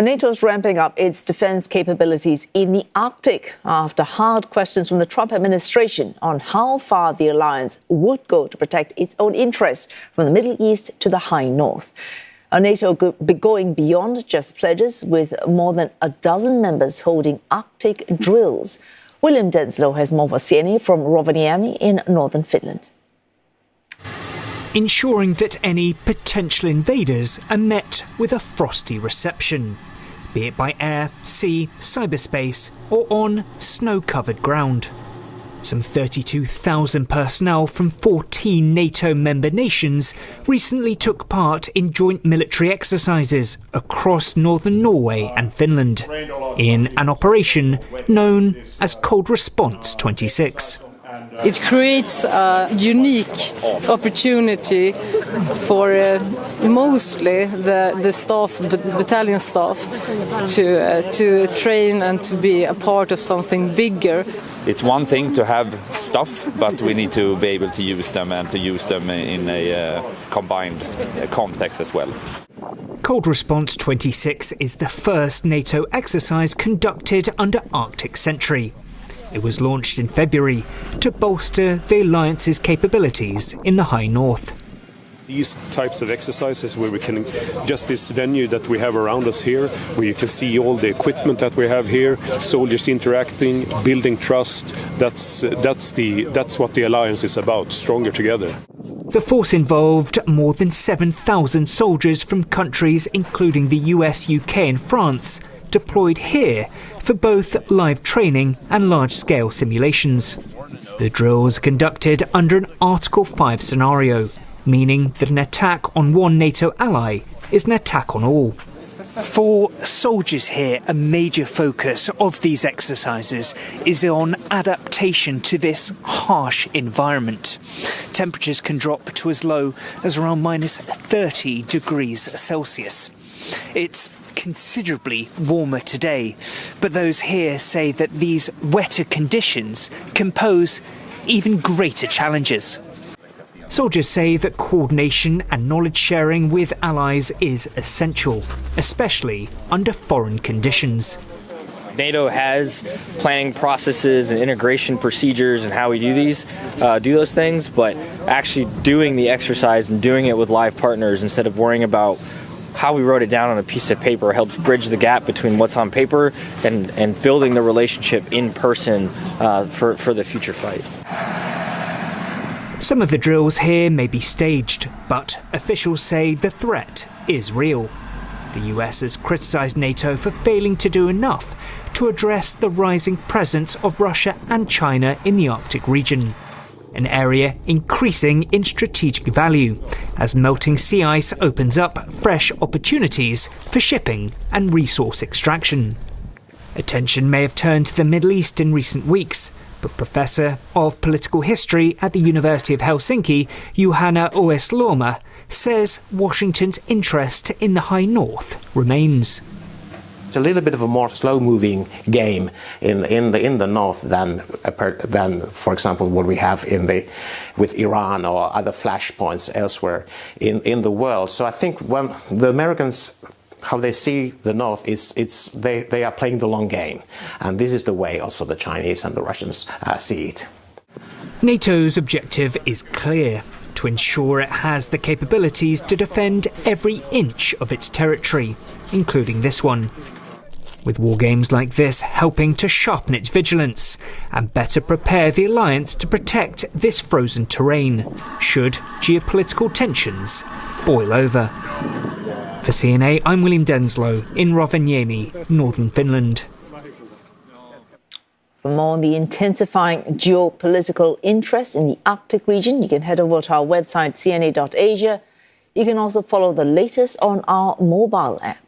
NATO is ramping up its defense capabilities in the Arctic after hard questions from the Trump administration on how far the alliance would go to protect its own interests from the Middle East to the high north. NATO going beyond just pledges, with more than a dozen members holding Arctic drills. William Denselow has more for CNN from Rovaniemi in northern Finland. Ensuring that any potential invaders are met with a frosty reception, be it by air, sea, cyberspace or on snow-covered ground. Some 32,000 personnel from 14 NATO member nations recently took part in joint military exercises across northern Norway and Finland in an operation known as Cold Response 26. It creates a unique opportunity for mostly the staff, battalion staff, to train and to be a part of something bigger. It's one thing to have stuff, but we need to be able to use them and to use them in a combined context as well. Cold Response 26 is the first NATO exercise conducted under Arctic Sentry. It was launched in February to bolster the alliance's capabilities in the high north. These types of exercises where we can, just this venue that we have around us here, where you can see all the equipment that we have here, soldiers interacting, building trust, that's what the alliance is about, stronger together. The force involved more than 7,000 soldiers from countries including the US, UK and France, deployed here for both live training and large-scale simulations. The drills are conducted under an Article 5 scenario, meaning that an attack on one NATO ally is an attack on all. For soldiers here, a major focus of these exercises is on adaptation to this harsh environment. Temperatures can drop to as low as around minus 30 degrees Celsius. It's considerably warmer today, but those here say that these wetter conditions can pose even greater challenges. Soldiers say that coordination and knowledge sharing with allies is essential, especially under foreign conditions. NATO has planning processes and integration procedures and how we do those things, but actually doing the exercise and doing it with live partners instead of worrying about how we wrote it down on a piece of paper helps bridge the gap between what's on paper and building the relationship in person for the future fight. Some of the drills here may be staged, but officials say the threat is real. The US has criticised NATO for failing to do enough to address the rising presence of Russia and China in the Arctic region, an area increasing in strategic value as melting sea ice opens up fresh opportunities for shipping and resource extraction. Attention may have turned to the Middle East in recent weeks, but Professor of Political History at the University of Helsinki, Juhana Oesloma, says Washington's interest in the high north remains. It's a little bit of a more slow-moving game in the north than, for example, what we have with Iran or other flashpoints elsewhere in the world. So I think when the Americans, how they see the north, they are playing the long game, and this is the way also the Chinese and the Russians see it. NATO's objective is clear: to ensure it has the capabilities to defend every inch of its territory, including this one. With war games like this helping to sharpen its vigilance and better prepare the alliance to protect this frozen terrain, should geopolitical tensions boil over. For CNA, I'm William Denselow in Rovaniemi, northern Finland. For more on the intensifying geopolitical interest in the Arctic region, you can head over to our website, cna.asia. You can also follow the latest on our mobile app.